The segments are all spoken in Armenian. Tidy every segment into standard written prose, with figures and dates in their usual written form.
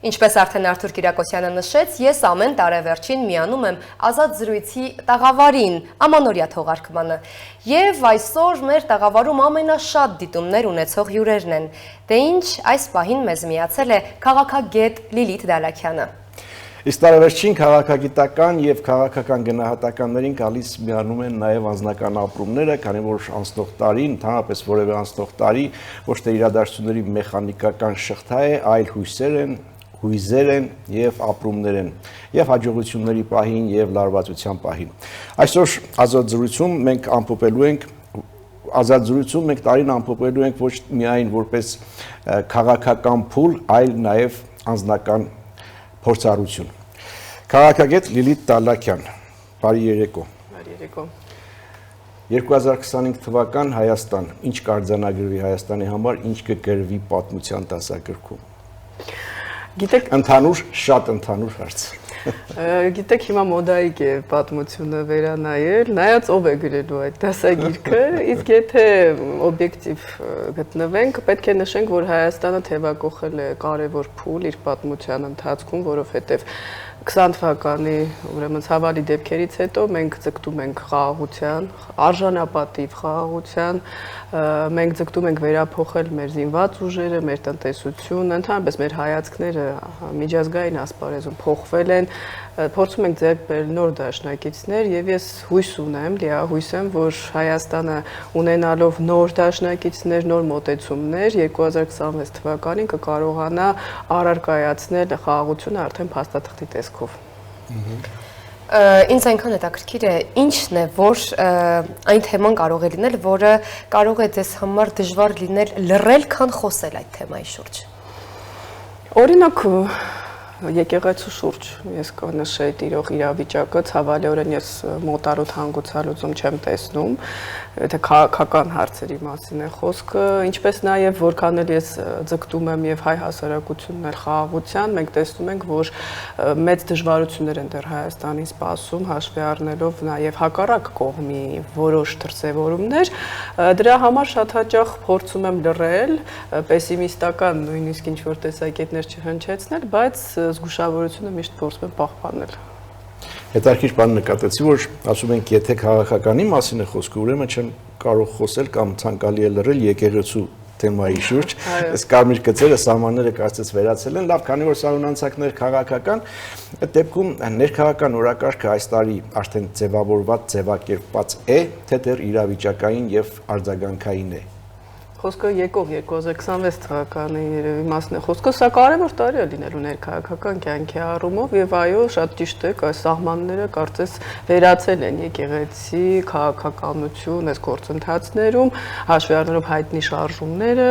Ինչպես արդեն Արթուր Կիրակոսյանը նշեց, ես ամեն տարեվերջին միանում եմ ազատ զրույցի տաղավարին, ամանորյա թողարկմանը։ Եվ այսօր մեր տաղավարում ամենաշատ դիտումներ ունեցող հյուրերն են։ Դե ինչ, այս պահին մեզ միացել է քաղաքագետ Լիլիթ Դալաքյանը։ Իսկ տարեվերջին քաղաքագիտական և քաղաքական գնահատականներին գալիս միանում են նաև անձնական ապրումները, քանի որ անցնող տարին, ընդհանրապես որևէ անցնող տարի ոչ թե իրադարձությունների մեխանիկական շղթա է, այլ հույզեր են և ապրումներ են, և հաջողությունների պահին և լարվածության պահին։ Այսօր ազատ զրույցում մենք ամփոփելու ենք մենք տարին ամփոփելու ենք ոչ միայն որպես քաղաքական փուլ, այլ նաև անձնական փորձառություն։ Քաղաքագետ Լիլիթ Դալաքյան, բարի երեկո։ Բարի երեկո։ 2025 թվական Հայաստան, ինչ կարձանագրվի Հայաստանի համար, ինչ կգրվի պատմության դասագրքում։ Գիտեք, ընդհանուր, շատ ընդհանուր հարց։ Գիտեք, հիմա մոդայիկ է պատմությունը վերանայել, նայած ով է գրելու այդ դասագիրքը, իսկ եթե օբյեկտիվ գտնվենք, պետք է նշենք, որ Հայաստանը թևակողել է կարևոր փուլ իր պատմության ընթացքում, որովհետև 20 թվականի ուրեմն ցավալի դեպքերից հետո մենք ձգտում ենք խաղաղության, արժանապատիվ խաղաղության, մենք ձգտում ենք վերափոխել մեր զինված ուժերը, մեր տնտեսությունը, ընդհանրապես մեր հայացքները միջազգային ասպարեզում փոխվել են, փորձում ենք ձեռք բերել նոր դաշնակիցներ եւ ես հույս ունեմ, լիահույս եմ, որ Հայաստանը ունենալով նոր դաշնակիցներ, նոր մոտեցումներ 2026 թվականին կկարողանա առարկայացնել խաղաղությունը արդեն փաստաթղթի տեսքով։ Ինձ այնքան հետաքրքիր է, ինչն է, որ այն թեման կարող է լինել, որը կարող է ձեզ համար դժվար լինել լռել, քան խոսել այդ թեմայի շուրջ։ Օրինակ եկեղեցու շուրջ ես կնշեի տիրող իրավիճակը, ցավալիորեն ես մոտառոտ հանգուցալուծում չեմ տեսնում, եթե քաղաքական հարցերի մասին է խոսքը, ինչպես նաև որքան էլ ես ձգտում եմ եւ հայ հասարակությունն էլ խաղաղության, մենք տեսնում ենք, որ մեծ դժվարություններ են դեռ Հայաստանին սպասում, հաշվի առնելով նաև հակառակ կողմի որոշ դրսևորումներ, դրա համար շատ հաճախ փորձում եմ լռել, պեսիմիստական նույնիսկ ինչ-որ տեսակետներ չհնչեցնել, բայց զգուշավորությունը միշտ փորձում եմ պահպանել։ Հետաքրքիր բան նկատեցի, որ ասում ենք, եթե քաղաքականի մասին է խոսքը, ուրեմն չեմ կարող խոսել կամ ցանկալի է լռել եկեղեցու թեմայի շուրջ, այս կարմիր գծերը, սահմանները կարծես վերացել են, լավ, քանի որ սահմանանցակներ քաղաքական, այդ դեպքում ներքաղաքական օրակարգը այս տարի արդեն ձևավորված, ձևակերպված է, թե դեռ իրավիճակային եւ արձագանքային է։ Խոսքը եկող 2026 թվականի երևի մասն է խոսքը, սա կարևոր տարի է լինելու ներքաղաքական կյանքի առումով եւ այո, շատ ճիշտ է, այս սահմանները կարծես վերացել են եկեղեցի քաղաքականություն այս գործընթացներում, հաշվի առնելով հայտնի շարժումները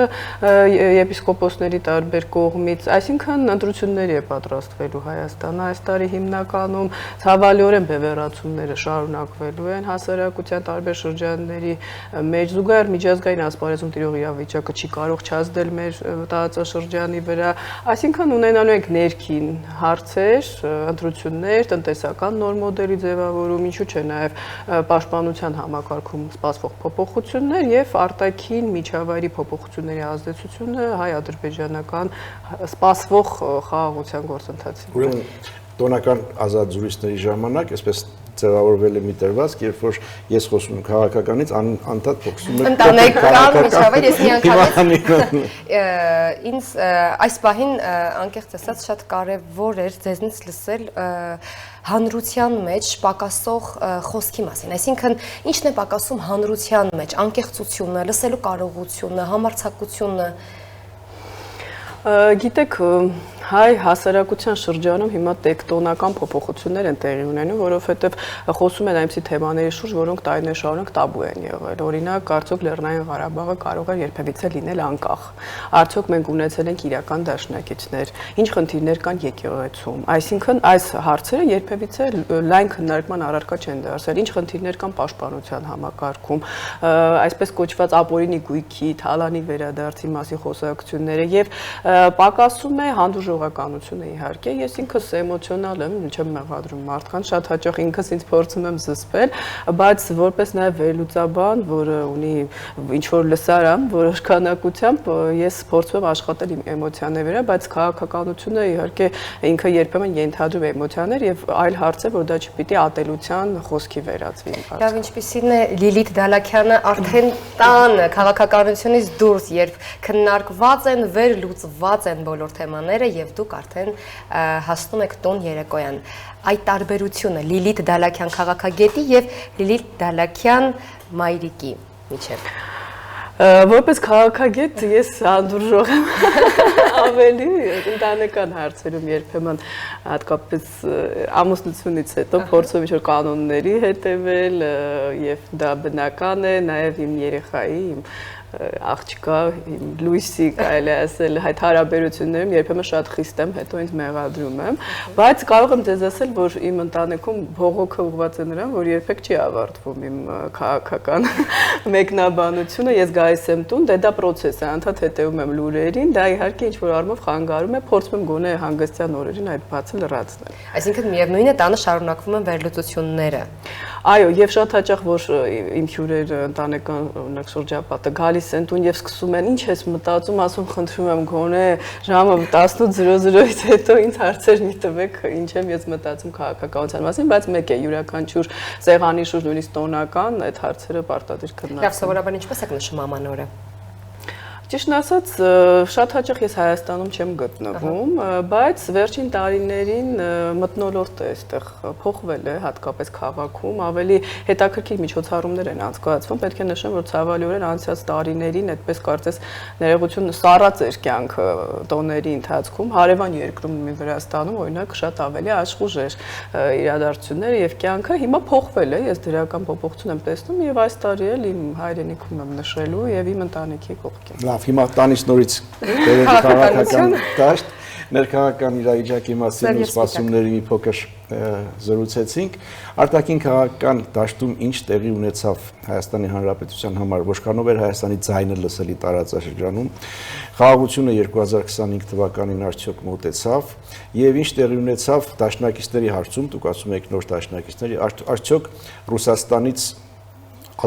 եպիսկոպոսների տարբեր կողմից, այսինքն ընտրությունների է պատրաստվելու Հայաստանը այս տարի հիմնականում, ցավալիորեն բևեռացումները շարունակվելու են հասարակության տարբեր շրջանների մեջ, զուգահեռ միջազգային ասպարեզում տիրող իրավիճակը չի կարող չազդել մեր տարածաշրջանի վրա, այսինքն ունենալու ենք ներքին հարցեր, ընտրություններ, տնտեսական նոր մոդելի ձևավորում, ինչու՞ չէ նաև պաշտպանության համակարգում սպասվող փոփոխություններ եւ արտաքին միջավայրի փոփոխությունների ազդեցությունը հայ-ադրբեջանական սպասվող խաղաղության գործընթացին։ Ուրեմն տոնական ազատ զրույցների ժամանակ, այսպես ձևավորվել է մի դրվածք, երբ որ ես խոսում եմ քաղաքականից, անդադ փոխվում է ընտանեկան միջավայր, ես միանգամից ինձ այս պահին անկեղծ ասած շատ կարևոր էր ձեզնից լսել հանրության մեջ պակասող խոսքի մասին, այսինքն ինչն է պակասում հանրության մեջ, անկեղծությունը, լսելու կարողությունը, համարձակությունը։ Գիտեք, հայ հասարակության շրջանում հիմա տեկտոնական փոփոխություններ են տեղի ունենում, որովհետև խոսում են այնպիսի թեմաների շուրջ, որոնք տարիներ շարունակ տաբու են եղել։ Օրինակ, արդյոք Լեռնային Ղարաբաղը կարող է երբևիցե լինել անկախ։ Արդյոք մենք ունեցել ենք իրական դաշնակիցներ, ինչ խնդիրներ կան եկեղեցում։ Այսինքն այս հարցերը երբևիցե լայն քննարկման առարկա չեն դարձել։ Ինչ խնդիրներ կան պաշտպանության համակարգում, այսպես կոչված ապօրինի գույքի, թալանի վերադարձի մասին խոսակցությունները եւ պակասում է հանդուրժողովի զսպողականությունը իհարկե, ես ինքս էմոցիոնալ եմ, չեմ մեղադրում մարդկանց, շատ հաճախ ինքս ինձ փորձում եմ զսպել, բայց որպես նաև վերլուծաբան, որը ունի ինչ-որ լսարան, որոշ քանակությամբ ես փորձում եմ աշխատել իմ էմոցիաների վրա, բայց քաղաքականությունը իհարկե ինքը երբեմն ենթադրում է էմոցիաներ եւ այլ հարց է, որ դա չպիտի ատելության խոսքի վերածվի։ Լավ, ինչպիսին է Լիլիթ Դալաքյանը արդեն տան քաղաքականությունից դուրս, երբ քննարկված են, վերլուծված են բոլոր թեմաները եւ դուք արդեն հասնում եք տուն երեկոյան։ Այդ տարբերությունը Լիլիթ Դալաքյան քաղաքագետի եւ Լիլիթ Դալաքյան մայրիկի միջեւ։ Որպես քաղաքագետ ես անդուրժող եմ ավելի ընտանեկան հարցերում երբեմն հատկապես ամուսնությունից հետո փորձում ինչ-որ կանոնների հետևել եւ դա բնական է նաեւ իմ երեխայի իմ աղջկա լույսի կարելի ասել այդ հարաբերություններում երբեմն շատ խիստ եմ, հետո ինձ մեղադրում եմ, բայց կարող եմ ձեզ ասել, որ իմ ընտանիքում բողոքը ուղղված է նրան, որ երբեք չի ավարտվում իմ քաղաքական մեկնաբանությունը, ես գալիս եմ տուն, դա process է, անդադ հետևում եմ լուրերին, դա իհարկե ինչ-որ առումով խանգարում է, փորձում եմ գոնե հանգստյան օրերին այդ բացը լրացնել։ Այսինքն միևնույն է տանը շարունակվում են վերլուծությունները։ Այո, եւ շատ հաճախ որ իմ հյուրերը ընտանեկան օրինակ շրջապատը գալիս են տուն եւ սկսում են ինչ ես մտածում, ասում խնդրում եմ գոնե ժամը 18:00-ից հետո ինձ հարցեր մի տվեք, ինչ եմ ես մտածում քաղաքականության մասին, բայց մեկ է յուրաքանչյուր սեղանի շուրջ նույնիսկ տոնական այդ հարցերը պարտադիր քննարկվում։ Լավ, սովորաբար ինչպես եք նշում ամանորը։ Ճիշտն ասած, շատ հաճախ ես Հայաստանում չեմ գտնվում, բայց վերջին տարիներին մթնոլորտը այստեղ փոխվել է, հատկապես քաղաքում, ավելի հետաքրքիր միջոցառումներ են անցկացվում, պետք է նշեմ, որ ցավալիորեն անցած տարիներին այդպես կարծես ներողություն սառած էր կյանքը տոների ընթացքում, հարևան երկրում Վրաստանում օրինակ շատ ավելի աշխուժ էր իրադարձությունները եւ կյանքը հիմա փոխվել է, ես դրական փոփոխություն եմ տեսնում եւ այս տարի էլ իմ հայրենիքում եմ նշելու եւ իմ ընտանիքի կողքին։ Հիմա տանից նորից քաղաքական դաշտ, ներքաղաքական իրավիճակի մասին ու սպասումների մի փոքր զրուցեցինք։ Արտաքին քաղաքական դաշտում ինչ տեղի ունեցավ Հայաստանի Հանրապետության համար, որքանով էր Հայաստանի ձայնը լսելի տարածաշրջանում, խաղաղությունը 2025 թվականին արդյոք մոտեցավ եւ ինչ տեղի ունեցավ դաշնակիցների հարցում, դուք ասում եք նոր դաշնակիցների, արդյոք Ռուսաստանից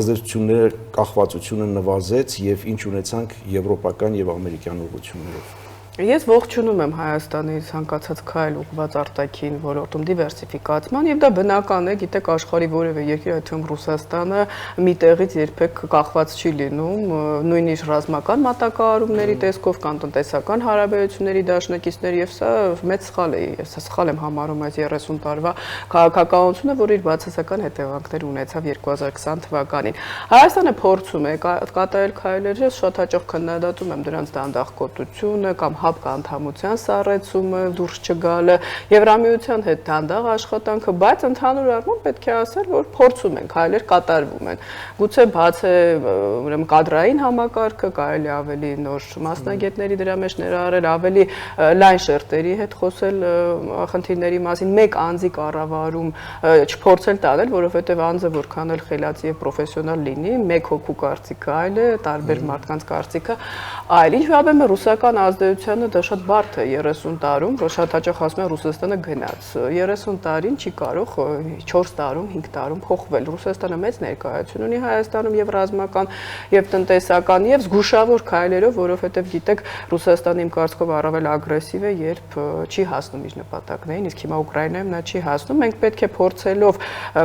ազդեցությունները կախվածությունը նվազեց եւ ինչ ունեցանք եվրոպական եւ ամերիկյան ուղղություններով։ Ես ողջունում եմ Հայաստանի ցանկացած քայլ ուղղված արտաքին ոլորտում դիվերսիֆիկացման եւ դա բնական է, գիտեք, աշխարհի որևէ երկիր, այդ թվում Ռուսաստանը մի տեղից երբեք կախված չի լինում, նույնիսկ ռազմական մատակարարումների տեսքով կամ տնտեսական հարաբերությունների դաշնակիցների եւ սա մեծ սխալ է, ես սխալ եմ համարում այս 30 տարվա քաղաքականությունը, որ իր բացասական հետևանքներ ունեցավ 2020 թվականին։ Հայաստանը փորձում է կատարել քայլեր, ես շատ հաճախ քննադատում եմ դրանց դանդաղկոտությունը կամ հապկ անդամության սառեցումը, դուրս չգալը, Եվրամիության հետ դանդաղ աշխատանքը, բայց ընդհանուր առմամբ պետք է ասել, որ փորձում են, քայլեր կատարվում են։ Գուցե բաց է ուրեմն կադրային համակարգը, կարելի ավելի նոր մասնագետների դրա մեջ ներառել, ավելի լայն շերտերի հետ խոսել խնդիրների մասին, մեկ անձի կառավարում չփորձել տանել, որովհետև անձը որքան էլ խելացի եւ պրոֆեսիոնալ լինի, մեկ հոգու կարծիքը այլ է, տարբեր մարդկանց կարծիքը այլ։ Ինչ վերաբերում է ռուսական ազդեցությանը, դա շատ բարդ է 30 տարում, որ շատ հաճախ ասում են Ռուսաստանը գնաց։ 30 տարին չի կարող 4 տարում, 5 տարում փոխվել։ Ռուսաստանը մեծ ներկայություն ունի Հայաստանում եւ ռազմական, եւ տնտեսական, եւ զգուշավոր քայլերով, որովհետեւ գիտեք, Ռուսաստանը իմ կարծիքով առավել ագրեսիվ է, երբ չի հասնում իր նպատակներին, իսկ հիմա Ուկրաինայում նա չի հասնում։ Մենք պետք է փորձելով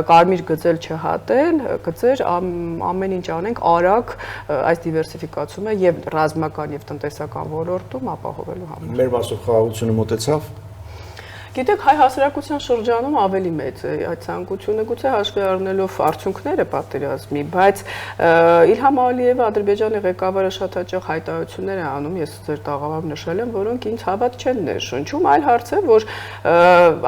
կարմիր գծել չհատել, գծեր ամեն ինչ անենք արագ այս դիվերսիֆիկացումը եւ ռազմական եւ տնտեսական ոլորտում ապահովելու համար։ Մեր մասով խաղաղությունը մոտեցավ։ Գիտեք, հայ հասարակության շրջանում ավելի մեծ է այդ ցանկությունը, գուցե հաշվի առնելով արդյունքները պատերազմի, բայց Իլհամ Ալիևը, Ադրբեջանի ղեկավարը շատ հաճախ հայտարարություններ է անում, ես ձեր տաղավարում նշել եմ, որոնք ինձ հավատ չեն ներշնչում, այլ հարց է, որ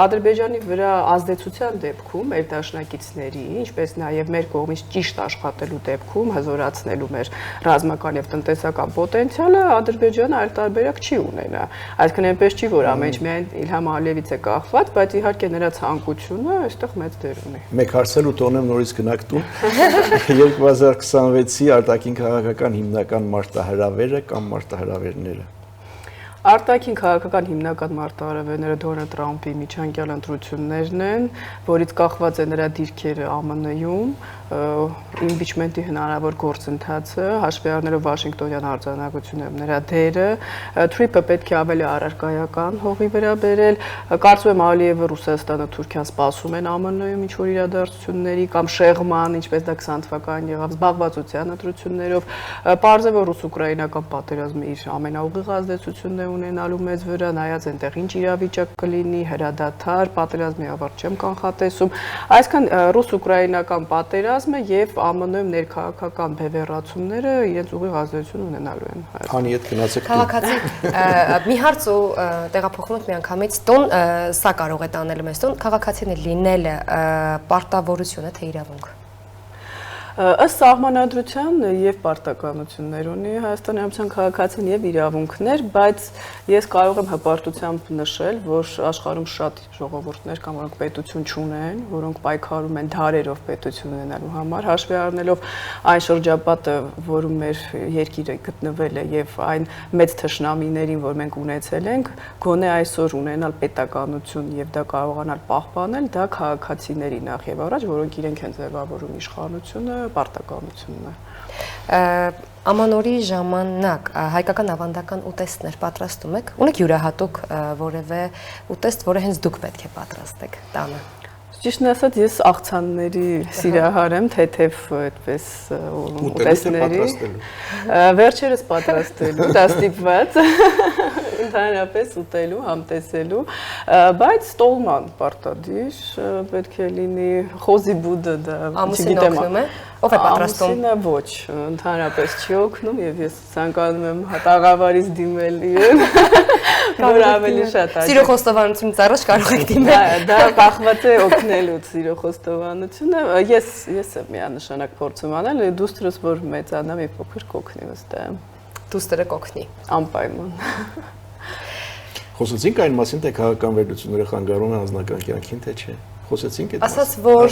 Ադրբեջանի վրա ազդեցության դեպքում մեր դաշնակիցների, ինչպես նաև մեր կողմից ճիշտ աշխատելու դեպքում հզորացնելու մեր ռազմական եւ տնտեսական պոտենցիալը Ադրբեջանը այլ տարբերակ չի ունենա։ Այսինքն այնպես չի, որ ամեն ինչ միայն Իլհամ Ալիևից կախված, բայց իհարկե նրա ցանկությունը այստեղ մեծ դեր ունի։ Մեկ հարցել ու տոնեմ նորից գնանք տուն։ 2026-ի արտաքին քաղաքական հիմնական մարտահրավերը կամ մարտահրավերները։ Արտաքին քաղաքական հիմնական մարտահրավերները Դոնալդ Թրամփի միջանկյալ ընտրություններն են, որից կախված է նրա դիրքերը ԱՄՆ-ում, իմպիչմենտի հնարավոր գործընթացը, հաշվի առնելով Վաշինգտոնյան արձանագրություններում նրա դերը, Թրիփը պետք է ավելի առարկայական հողի վրա բերել, կարծում եմ Ալիևը Ռուսաստանը Թուրքիան սպասում են ԱՄՆ-ում ինչ-որ իրադարձությունների կամ շեղման, ինչպես դա 20 թվականին եղավ, զբաղվածության ընտրություններով, պարզ է, որ ռուս-ուկրաինական պատերազմը իր ամենաուղիղ ազդեցությունն է ունենալու մեզ վրա, նայած այնտեղ ինչ իրավիճակ կլինի, հրադադար, պատերազմի ավարտ չեմ կանխատեսում, այսքան ռուս-ուկրաինական պատերազմը եւ ԱՄՆ-ում ներքաղաքական բևեռացումները իրենց ուղիղ ազդեցություն ունենալու են։ Քանի հետ գնացեք։ Քաղաքացի մի հարց ու տեղափոխում ենք միանգամից տոն, սա կարող է տանել մեզ տոն, քաղաքացիներ լինելը պարտավորություն է թե իրավունք։ Ըստ սահմանադրության եւ պարտականություններ ունի Հայաստանի Հանրապետության քաղաքացին եւ իրավունքներ, բայց ես կարող եմ հպարտությամբ նշել, որ աշխարհում շատ ժողովուրդներ կան, որոնք պետություն չունեն, որոնք պայքարում են դարերով պետություն ունենալու համար, հաշվի առնելով այն շրջապատը, որում մեր երկիրը գտնվել է եւ այն մեծ թշնամիներին, որ մենք ունեցել ենք, գոնե այսօր ունենալ պետականություն եւ դա կարողանալ պահպանել, դա քաղաքացիների նախ եւ առաջ, որոնք իրենք են ձևավորում իշխանությունը պարտականությունն է։ Ամանորի ժամանակ հայկական ավանդական ուտեստներ պատրաստում եք, ունեք յուրահատուկ որևէ ուտեստ, որը հենց դուք պետք է պատրաստեք տանը։ Ճիշտն ասած, ես աղցանների սիրահար եմ, թեթև այդպես ուտեստների։ Վերջերս պատրաստելու, դա ստիպված, ընդհանրապես ուտելու, համտեսելու, բայց ստոլման պարտադիր, պետք է լինի խոզի բուդը, դա ամուսինը օգնում է, ով է պատրաստում։ Ամուսինը ոչ, ընդհանրապես չի օգնում եւ ես ցանկանում եմ տաղավարից դիմել իրեն, որ ավելի շատ աճի։ Սիրո խոստովանությունից առաջ կարող եք դիմել։ Դա կախված է օգնելուց սիրո խոստովանությունը։ Ես եմ միանշանակ փորձում անել, դուստրս որ մեծանա մի փոքր կօգնի վստահ եմ։ Դուստրը կօգնի։ Անպայման։ Խոսեցինք այն մասին, թե քաղաքական վերլուծությունները խանգարում են անձնական կյանքին, թե չէ։ Խոսեցինք այդ ասած, որ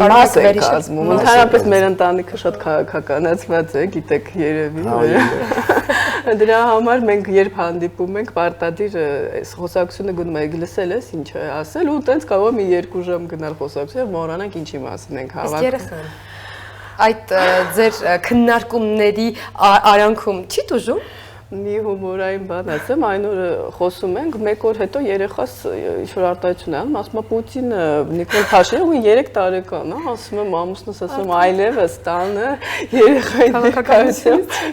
կարող եք վերհիշել։ Ընդհանրապես մեր ընտանիքը շատ քաղաքականացված է, գիտեք երևի։ Դրա համար մենք երբ հանդիպում ենք, պարտադիր այս խոսակցությունը գնում է, լսել ես ինչ է ասել, ու տենց կարող է մի 2 ժամ գնալ խոսակցություն, մոռանանք ինչի մասին ենք հավաքում։ Իսկ երեխան այդ ձեր քննարկումների արանքում չի տուժում։ Մի հումորային բան ասեմ, այն օրը խոսում ենք, մեկ օր հետո երեխաս ինչ-որ արտահայտություն է անում, ասում է Պուտինը Նիկոլ Փաշինյանը, ու 3 տարեկան, ասում եմ ամուսնուս, ասում այլևս տանը երեխային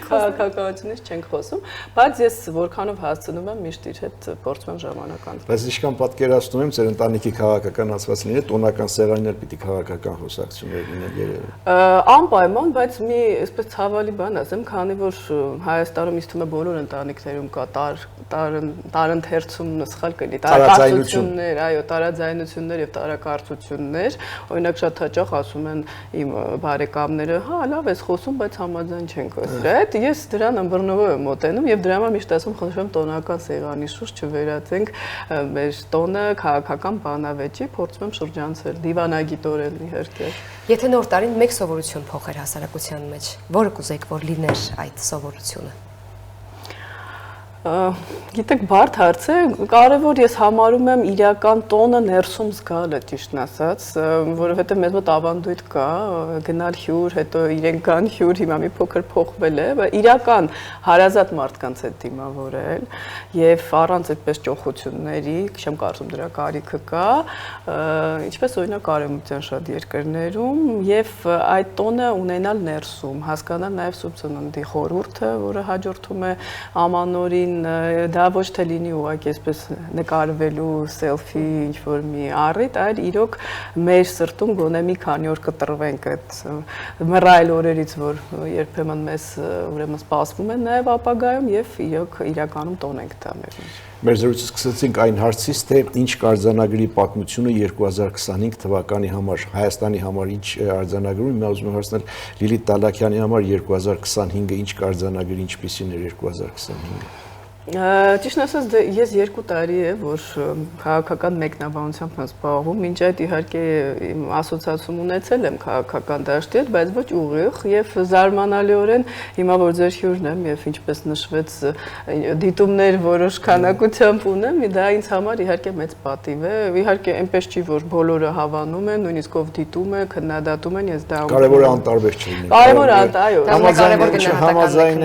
քաղաքականությունից չենք խոսում, բայց ես որքանով հասցնում եմ միշտ իր հետ փորձում եմ ժամանակ անցնել։ Բայց ինչքան պատկերացնում եմ, ձեր ընտանիքի քաղաքականացված լինել, տոնական սեղաններ պիտի քաղաքական խոսակցություններ լինեն երևի։ Անպայման, բայց մի այսպես ցավալի բան ասեմ, քանի որ Հայաստանում ինձ թվում է բոլոր ընտանիքներում կա տարընթերցում սխալ կլինի, տարակարծություններ, այո, տարաձայնություններ եւ տարակարծություններ, օրինակ շատ հաճախ ասում են իմ բարեկամները, հա, լավ ես խոսում, բայց համաձայն չենք ասել։ Այդ ես դրան ըմբռնովով եմ մոտենում եւ դրա համար միշտ ասում, խնդրում տոնական սեղանի շուրջ չվերածենք մեր տոնը քաղաքական բանավեճի, փորձում եմ շրջանցել դիվանագիտորեն իհարկե։ Եթե նոր տարին մեկ սովորություն փոխեր հասարակության մեջ, որը կուզեիք, որ լիներ այդ սովորությունը։ Գիտեք, բարդ հարց է, կարևոր ես համարում եմ իրական տոնը ներսում զգալը, ճիշտն ասած, որովհետև մեզ մոտ ավանդույթ կա, գնալ հյուր, հետո իրենք գան հյուր, հիմա մի փոքր փոխվել է, իրական հարազատ մարդկանց հետ դիմավորել եւ առանց այդպես ճոխությունների, չեմ կարծում դրա կարիքը կա, ինչպես օրինակ արևմտյան շատ երկրներում եւ այդ տոնը ունենալ ներսում, հասկանալ նաեւ սուբսոննդի խորհուրդը, որը հաջորդում է ամանորին դա ոչ թե լինի ուղղակի այսպես նկարվելու սելֆի ինչ-որ մի առիթ, այլ իրոք մեր սրտում գոնե մի քանի օր կտրվենք այդ մռայլ օրերից, որ երբեմն մեզ ուրեմն սպասվում են նաև ապագայում եւ իրոք իրականում տոն ենք տա մեր մեջ։ Մեր զրույցը սկսեցինք այն հարցից, թե ինչ կարձանագրի պատմությունը 2025 թվականի համար, Հայաստանի համար ինչ արձանագրում, հիմա ուզում եմ հարցնել Լիլիթ Տալակյանի համար 2025-ը ինչ կարձանագրի, ինչպիսին էր 2025-ը։ Ճիշտն ասած, ես 2 տարի է, որ քաղաքական մեկնաբանությամբ եմ զբաղվում, մինչ այդ իհարկե ասոցիացիում ունեցել եմ քաղաքական դաշտի հետ, բայց ոչ ուղիղ եւ զարմանալիորեն հիմա որ ձեր հյուրն եմ եւ ինչպես նշվեց դիտումներ որոշ քանակությամբ ունեմ, դա ինձ համար իհարկե մեծ պատիվ է։ Իհարկե այնպես չի, որ բոլորը հավանում են, նույնիսկ ով դիտում է, քննադատում են, ես դա կարևորը անտարբեր չլինի։ Կարևորը այո, Կարևոր գնահատականն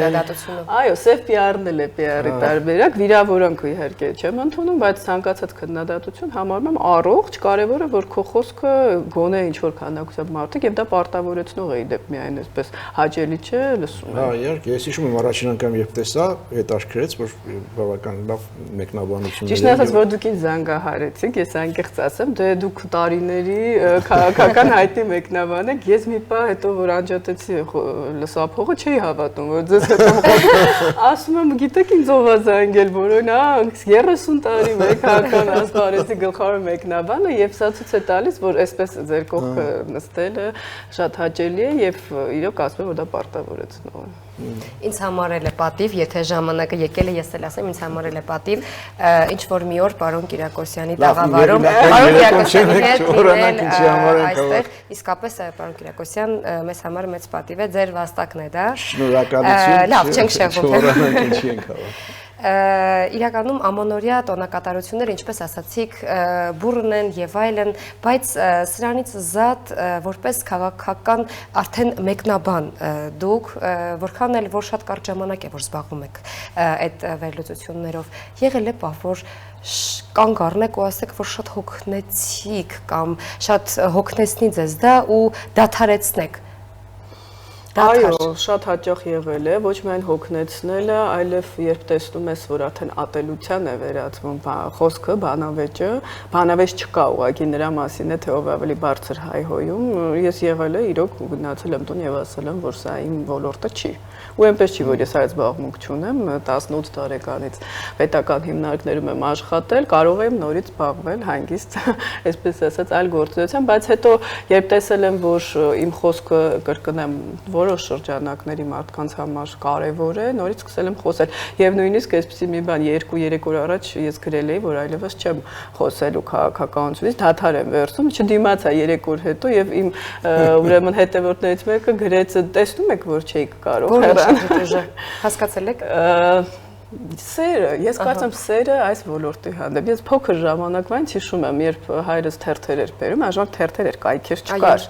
այո, սև PR-ն էլ է PR-ի տարբերակ, վիրավորանք իհարկե չեմ ընդունում, բայց ցանկացած քննադատություն համարում եմ առողջ, կարևորը որ քո խոսքը գոնե ինչ որ քանակությամբ մարդիկ եւ դա պարտավորեցնող է իդեպ միայն այսպես հաճելի չէ, լսում եմ։ Հա, իհարկե, ես հիշում եմ առաջին անգամ երբ տեսա, հետաքրքրեց, որ բավական լավ մեկնաբանություն էր։ Ճիշտ ասած, որ դուք ինձ զանգահարեցիք, ես անկեղծ ասեմ, դե դուք տարիների քաղաքական հայտնի մեկնաբան եք, ես մի պահ հետո որ անջատեցի լսափողը չէի հավատում, որ ձեզ հետ ասում եմ, գիտեք ինձ ով է զանգել, որոնք 30 տարի մեկ քաղաքական ասպարեզի գլխավոր մեկնաբանը եւ սա ցույց է տալիս, որ այսպես ձեր կողքը նստելը շատ հաճելի է եւ իրոք ասում եմ, որ դա պարտավորեցնող է։ Ինձ համար էլ է պատիվ, եթե ժամանակը եկել է, ես էլ ասեմ, ինձ համար էլ է պատիվ, ինչ որ մի օր պարոն Կիրակոսյանի տաղավարում, պարոն Կիրակոսյանի հետ լինել այստեղ, իսկապես պարոն Կիրակոսյան մեզ համար մեծ պատիվ է, ձեր վաստակն է դա։ Շնորհակալություն։ Լավ, չենք շեղվում։ Իրականում ամանորյա տոնակատարությունները, ինչպես ասացիք, բուռն են եւ այլն, բայց սրանից զատ որպես քաղաքական արդեն մեկնաբան դուք, որքան էլ որ շատ կարճ ժամանակ է որ զբաղվում եք այդ վերլուծություններով, եղել է պահ որ կանգ առնեք ու ասեք, որ շատ հոգնեցիք կամ շատ հոգնեցնի ձեզ դա ու դադարեցնեք։ Այո, շատ հաճախ եղել է, ոչ միայն հոգնեցնելը, այլև երբ տեսնում ես, որ արդեն ատելության է վերածվում խոսքը, բանավեճը, բանավեճ չկա ուղղակի նրա մասին է, թե ով ավելի բարձր հայհոյում, ես եղել է, իրոք գնացել եմ տուն եւ ասել եմ, որ սա իմ ոլորտը չի։ Ու այնպես չի, որ ես այդ զբաղմունք չունեմ, 18 տարեկանից պետական հիմնարկներում եմ աշխատել, կարող եմ նորից զբաղվել հանգիստ, այսպես ասած, այլ գործունեությամբ, բայց հետո երբ տեսել եմ, որ իմ խոսքը կրկնեմ որոշ շրջանակների մարդկանց համար կարևոր է, նորից սկսել եմ խոսել։ Եվ նույնիսկ այսպեսի մի բան 2-3 օր առաջ ես գրել էի, որ այլևս չեմ խոսելու քաղաքականությունից, դադար եմ վերցնում, չդիմացա 3 օր հետո եւ իմ ուրեմն հետևորդներից մեկը գրեց, տեսնում եք, որ չէի կարող Հասկացել եք։ Սերը, ես կարծեմ սերը այս ոլորտի հանդեպ։ Ես փոքր ժամանակվանից հիշում եմ, երբ հայրս թերթեր էր բերում, այժմ թերթեր էր, կայքեր չկար։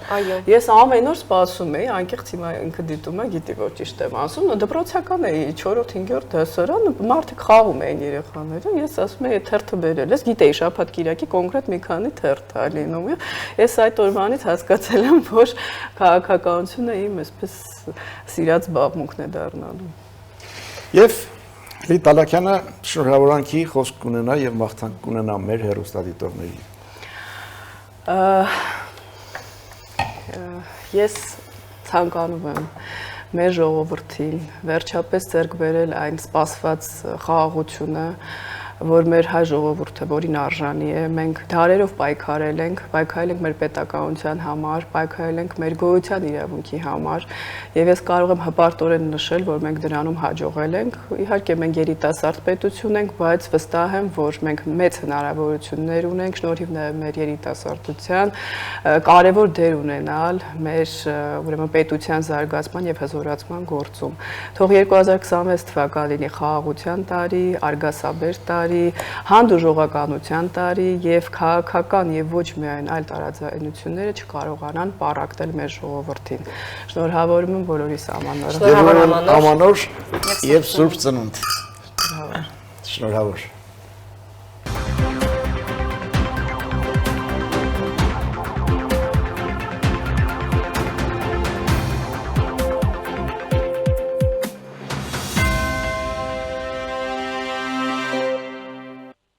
Ես ամեն օր սպասում էի, անկեղծ հիմա ինքը դիտում է, գիտի որ ճիշտ եմ ասում, դպրոցական էի 4-5-րդ դասարան, մարդիկ խաղում էին երեխաները, ես ասում էի թերթը բերել ես, գիտեի շաբաթ կիրակի կոնկրետ մի քանի թերթ է լինում։ Ես այդ օրվանից հասկացել եմ, որ քաղաքականությունը իմ այսպես սիրած զբաղմունքն է դառնալու։ Եվ Լի Տալակյանը շնորհավորանքի խոսք կունենա եւ մաղթանք կունենա մեր հեռուստադիտողների։ Ես ցանկանում եմ մեր ժողովրդին վերջապես ձեռք բերել այն սպասված խաղաղությունը, որ մեր հայ ժողովուրդը, որին արժանի է, մենք դարերով պայքարել ենք մեր պետականության համար, պայքարել ենք մեր գոյության իրավունքի համար, եւ ես կարող եմ հպարտորեն նշել, որ մենք դրանում հաջողել ենք։ Իհարկե մենք երիտասարդ պետություն ենք, բայց վստահ եմ, որ մենք մեծ հնարավորություններ ունենք շնորհիվ նաեւ մեր երիտասարդության կարևոր դեր ունենալ մեր ուրեմն պետության զարգացման եւ հզորացման գործում։ Թող 2026 թվականը լինի խաղաղության տարի, արգասաբեր տարի, հանդուրժողականության տարի եւ քաղաքական եւ ոչ միայն այլ տարաձայնությունները չկարողանան պառակտել մեր ժողովրդին։ Շնորհավորում եմ բոլորիս ամանորը։ Ամանոր եւ Սուրբ Ծնունդ։ Շնորհավոր։